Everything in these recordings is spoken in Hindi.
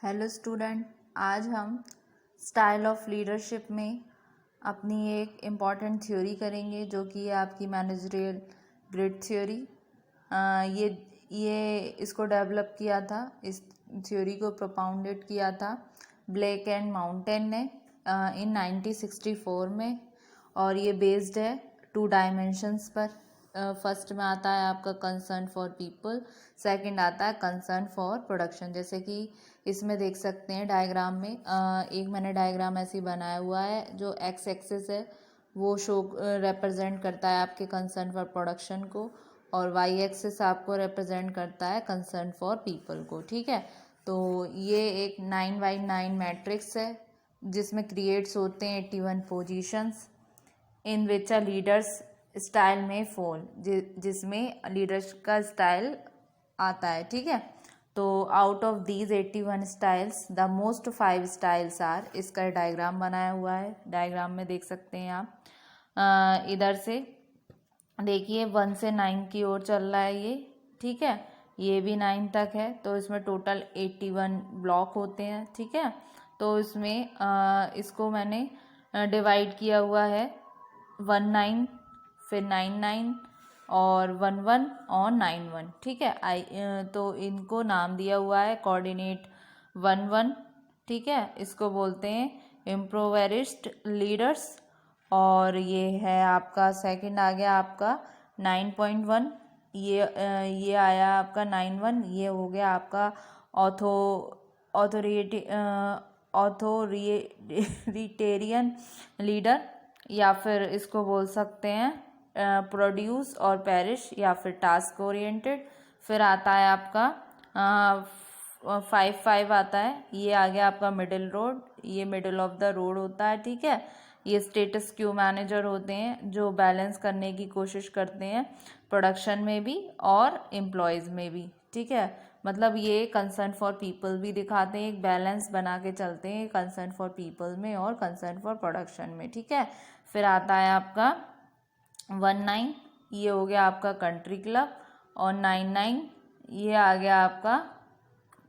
हेलो स्टूडेंट, आज हम स्टाइल ऑफ लीडरशिप में अपनी एक इम्पॉर्टेंट थ्योरी करेंगे जो कि है आपकी मैनेजरियल ग्रिड थ्योरी। ये इसको डेवलप किया था, इस थ्योरी को प्रोपाउंडेड किया था ब्लैक एंड माउंटेन ने इन 1964 में। और ये बेस्ड है 2 डायमेंशंस पर। फर्स्ट में आता है आपका कंसर्न फॉर पीपल, सेकंड आता है कंसर्न फॉर प्रोडक्शन। जैसे कि इसमें देख सकते हैं डायग्राम में, एक मैंने डायग्राम ऐसे बनाया हुआ है जो एक्स एक्सिस है वो शो रिप्रेजेंट करता है आपके कंसर्न फॉर प्रोडक्शन को, और वाई एक्सिस आपको रिप्रेजेंट करता है कंसर्न फॉर पीपल को। ठीक है, तो ये एक 9x9 मैट्रिक्स है जिसमें क्रिएट्स होते हैं 81 positions in which a leaders style में फॉल, जिसमें लीडर्स का स्टाइल आता है। ठीक है, तो out of these 81 styles the most 5 styles are, इसका डायग्राम बनाया हुआ है, डायग्राम में देख सकते हैं आप। इधर से देखिए 1 से 9 की ओर चल रहा है ये। ठीक है, ये भी 9 तक है, तो इसमें टोटल 81 ब्लॉक होते हैं। ठीक है, तो इसमें इसको मैंने डिवाइड किया हुआ है 1-9, फिर 9-9 और 1-1 और 9-1। ठीक है, तो इनको नाम दिया हुआ है कोऑर्डिनेट 1-1। ठीक है, इसको बोलते हैं इम्प्रोवेरिस्ट लीडर्स। और ये है आपका सेकंड आ गया आपका 9.1, ये आया आपका 9-1, ये हो गया आपका ऑथोरिटेरियन लीडर, या फिर इसको बोल सकते हैं प्रोड्यूस और पेरिश, या फिर टास्क ओरिएंटेड। फिर आता है आपका 5-5 आता है, ये आ गया आपका मिडिल रोड, ये मिडिल ऑफ द रोड होता है। ठीक है, ये स्टेटस क्यू मैनेजर होते हैं जो बैलेंस करने की कोशिश करते हैं प्रोडक्शन में भी और एम्प्लॉयज़ में भी। ठीक है, मतलब ये कंसर्न फॉर पीपल भी दिखाते हैं, एक बैलेंस बना के चलते हैं कंसर्न फॉर पीपल में और कंसर्न फॉर प्रोडक्शन में। ठीक है, फिर आता है आपका 1-9, ये हो गया आपका कंट्री क्लब, और 9-9 ये आ गया आपका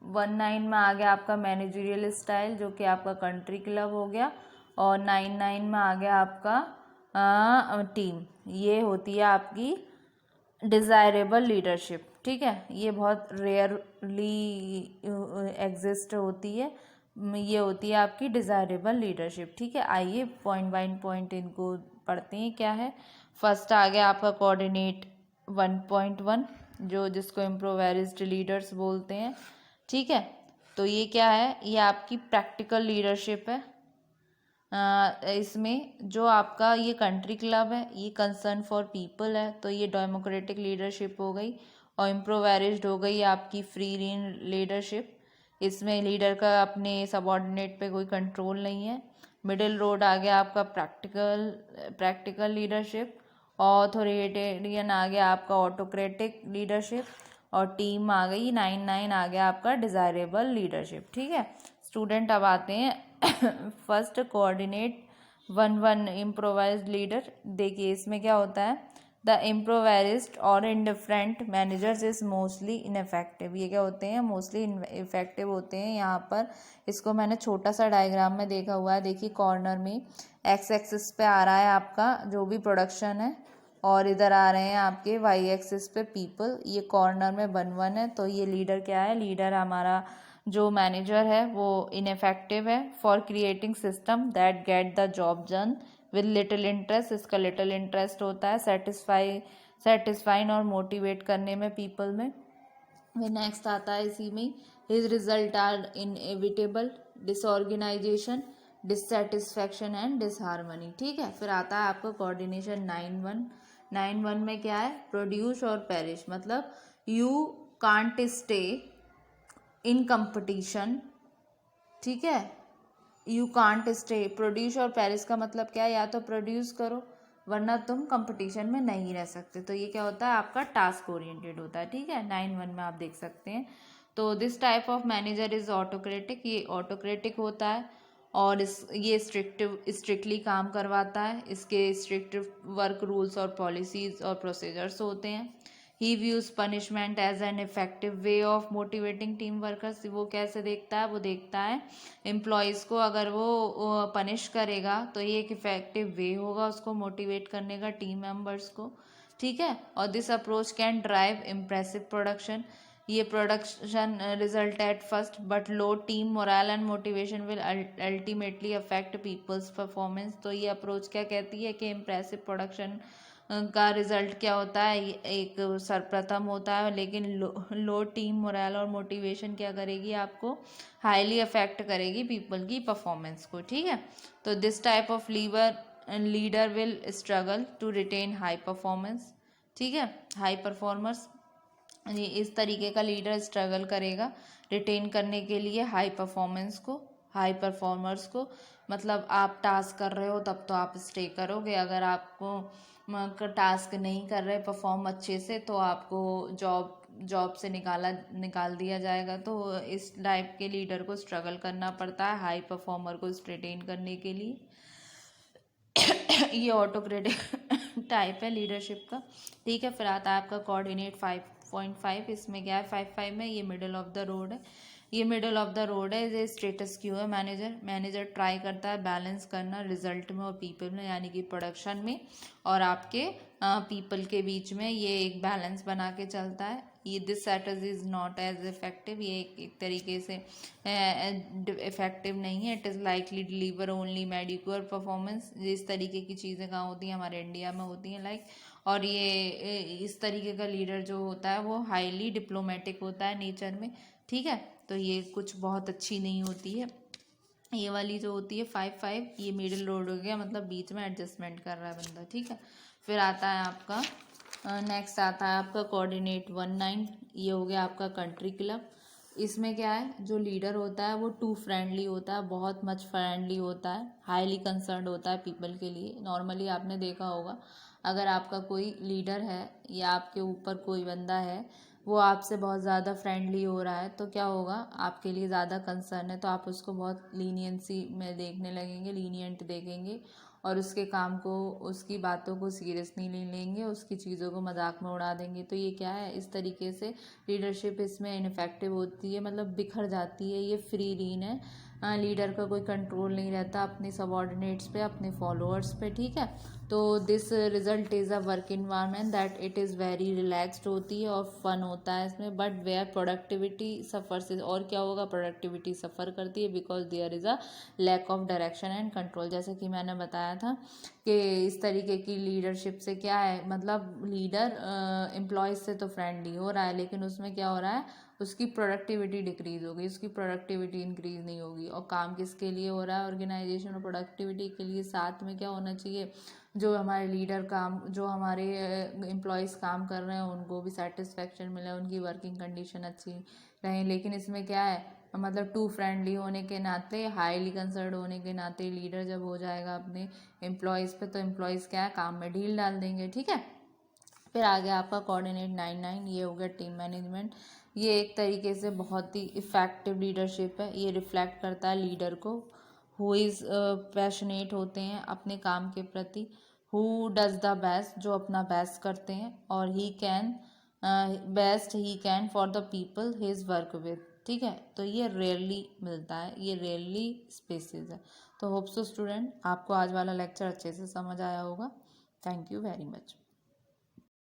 1-9 में आ गया आपका मैनेजरियल स्टाइल जो कि आपका कंट्री क्लब हो गया, और 9-9 में आ गया आपका टीम, ये होती है आपकी डिज़ायरेबल लीडरशिप। ठीक है, ये बहुत रेयरली एग्जिस्ट होती है, ये होती है आपकी डिज़ायरेबल लीडरशिप। ठीक है, आइए पॉइंट बाय पॉइंट इनको पढ़ते हैं क्या है। फर्स्ट आ गया आपका कोऑर्डिनेट 1.1 जिसको इम्प्रोवाइज्ड लीडर्स बोलते हैं। ठीक है, तो ये क्या है, ये आपकी प्रैक्टिकल लीडरशिप है। इसमें जो आपका ये कंट्री क्लब है ये कंसर्न फॉर पीपल है, तो ये डेमोक्रेटिक लीडरशिप हो गई, और इम्प्रोवाइज्ड हो गई आपकी फ्री रेन लीडरशिप। इसमें लीडर का अपने सबॉर्डिनेट पे कोई कंट्रोल नहीं है। मिडिल रोड आ गया आपका प्रैक्टिकल लीडरशिप, ऑथोरिटेरियन आ गया आपका ऑटोक्रेटिक लीडरशिप, और टीम आ गई 9-9 आ गया आपका डिज़ायरेबल लीडरशिप। ठीक है स्टूडेंट, अब आते हैं फर्स्ट कोऑर्डिनेट 1-1 इम्प्रोवाइज्ड लीडर। देखिए इसमें क्या होता है, द इम्प्रोवाइज्ड और indifferent managers is mostly ineffective. ये क्या होते हैं, मोस्टली इफेक्टिव होते हैं। यहाँ पर इसको मैंने छोटा सा डायग्राम में देखा हुआ है, देखिए कॉर्नर में एक्स एक्सिस पे आ रहा है आपका जो भी प्रोडक्शन है, और इधर आ रहे हैं आपके वाई एक्सिस पे पीपल। ये कॉर्नर में 1-1 है, तो ये लीडर क्या है, लीडर हमारा जो मैनेजर है वो इनफेक्टिव है for creating system that get the job done with little interest. इसका लिटिल इंटरेस्ट होता है सेटिस्फाइन और मोटिवेट करने में पीपल में। फिर नेक्स्ट आता है इसी में, his result are inevitable disorganisation, dissatisfaction and disharmony. ठीक है, फिर आता है आपका कोऑर्डिनेशन 9-1 में क्या है, प्रोड्यूस और पेरिश, मतलब you can't stay in competition. ठीक है, यू कांट स्टे, प्रोड्यूस और पेरिस का मतलब क्या है, या तो प्रोड्यूस करो वरना तुम कंपटीशन में नहीं रह सकते। तो ये क्या होता है, आपका टास्क ओरिएंटेड होता है। ठीक है, 9-1 में आप देख सकते हैं। तो this type of manager is autocratic, ये ऑटोक्रेटिक होता है, और ये स्ट्रिक्टली काम करवाता है, इसके स्ट्रिक्ट वर्क रूल्स और पॉलिसीज और प्रोसीजर्स होते हैं। He views punishment as an effective way of motivating team workers. वो कैसे देखता है, वो देखता है एम्प्लॉयज़ को अगर वो पनिश करेगा तो ये एक इफेक्टिव वे होगा उसको मोटिवेट करने का, टीम मेंबर्स को, ठीक है। और this approach can drive impressive production. ये production result at first but low team morale and motivation will ultimately affect people's performance. तो ये अप्रोच क्या कहती है कि इम्प्रेसिव प्रोडक्शन का रिजल्ट क्या होता है, एक सर्वप्रथम होता है, लेकिन लो टीम मोरल और मोटिवेशन क्या करेगी, आपको हाईली अफेक्ट करेगी पीपल की परफॉर्मेंस को, ठीक है। तो this type of leader will struggle to retain high performance, ठीक है। हाई परफॉर्मर्स, ये इस तरीके का लीडर स्ट्रगल करेगा रिटेन करने के लिए हाई परफॉर्मेंस को, हाई परफॉर्मर्स को। मतलब आप टास्क कर रहे हो तब तो आप स्टे करोगे, अगर आपको टास्क नहीं कर रहे परफॉर्म अच्छे से तो आपको जॉब से निकाल दिया जाएगा। तो इस टाइप के लीडर को स्ट्रगल करना पड़ता है हाई परफॉर्मर को रिटेन करने के लिए। ये ऑटोक्रेटिक टाइप है लीडरशिप का, ठीक है। फिर आता है आपका कोऑर्डिनेट 5.5। इसमें क्या है, 5.5 में ये मिडिल ऑफ द रोड है। ये मिडिल ऑफ द रोड है, ये स्टेटस क्यू है। मैनेजर ट्राई करता है बैलेंस करना रिजल्ट में और पीपल में, यानी कि प्रोडक्शन में और आपके पीपल के बीच में ये एक बैलेंस बना के चलता है। ये this strategy is not as effective, ये एक तरीके से इफेक्टिव नहीं है। It is likely deliver only mediocre performance. इस तरीके की चीज़ें कहाँ होती हैं, हमारे इंडिया में होती हैं लाइक। और ये इस तरीके का लीडर जो होता है वो हाईली डिप्लोमेटिक होता है नेचर में, ठीक है। तो ये कुछ बहुत अच्छी नहीं होती है। ये वाली जो होती है 5.5, ये मिडिल रोड हो गया, मतलब बीच में एडजस्टमेंट कर रहा है बंदा, ठीक है। फिर आता है आपका नेक्स्ट आता है आपका कोऑर्डिनेट 19। ये हो गया आपका कंट्री क्लब। इसमें क्या है, जो लीडर होता है वो टू फ्रेंडली होता है, बहुत मच फ्रेंडली होता है, हाईली कंसर्न्ड होता है पीपल के लिए। नॉर्मली आपने देखा होगा अगर आपका कोई लीडर है या आपके ऊपर कोई बंदा है वो आपसे बहुत ज़्यादा फ्रेंडली हो रहा है तो क्या होगा, आपके लिए ज़्यादा कंसर्न है तो आप उसको बहुत लीनियंसी में देखने लगेंगे, लीनियंट देखेंगे और उसके काम को, उसकी बातों को सीरियस नहीं लेंगे, उसकी चीज़ों को मजाक में उड़ा देंगे। तो ये क्या है, इस तरीके से लीडरशिप इसमें इनफेक्टिव होती है, मतलब बिखर जाती है, ये फ्री रीन है। लीडर का कोई कंट्रोल नहीं रहता अपने सबॉर्डिनेट्स पे, अपने फॉलोअर्स पे, ठीक है। तो this result is a work environment that it is very relaxed होती है और फन होता है इसमें, बट वेयर प्रोडक्टिविटी सफ़र्स। और क्या होगा, प्रोडक्टिविटी सफ़र करती है because there is a lack of direction and control. जैसे कि मैंने बताया था कि इस तरीके की लीडरशिप से क्या है, मतलब लीडर एम्प्लॉयज़ से तो फ्रेंडली हो रहा है लेकिन उसमें क्या हो रहा है, उसकी प्रोडक्टिविटी डिक्रीज़ होगी, उसकी प्रोडक्टिविटी इंक्रीज़ नहीं होगी। और काम किसके लिए हो रहा है, ऑर्गेनाइजेशन और प्रोडक्टिविटी के लिए। साथ में क्या होना चाहिए, जो हमारे लीडर काम, जो हमारे एम्प्लॉयज़ काम कर रहे हैं उनको भी सेटिस्फेक्शन मिले, उनकी वर्किंग कंडीशन अच्छी रहें। लेकिन इसमें क्या है, मतलब टू फ्रेंडली होने के नाते, हाईली कंसर्न होने के नाते लीडर जब हो जाएगा अपने एम्प्लॉयज़ पे तो एम्प्लॉयज़ क्या है, काम में ढील डाल देंगे, ठीक है। फिर आ गया आपका कोऑर्डिनेट 9.9। ये हो गया टीम मैनेजमेंट। ये एक तरीके से बहुत ही इफ़ेक्टिव लीडरशिप है। ये रिफ्लेक्ट करता है लीडर को, हु इज़ पैशनेट होते हैं अपने काम के प्रति, हु डज़ द बेस्ट, जो अपना बेस्ट करते हैं, और he can best he can for the people he is work with, ठीक है। तो ये रेयरली मिलता है, ये रेयरली स्पेसिस है। तो होप सो स्टूडेंट आपको आज वाला लेक्चर अच्छे से समझ आया होगा। Thank you very much.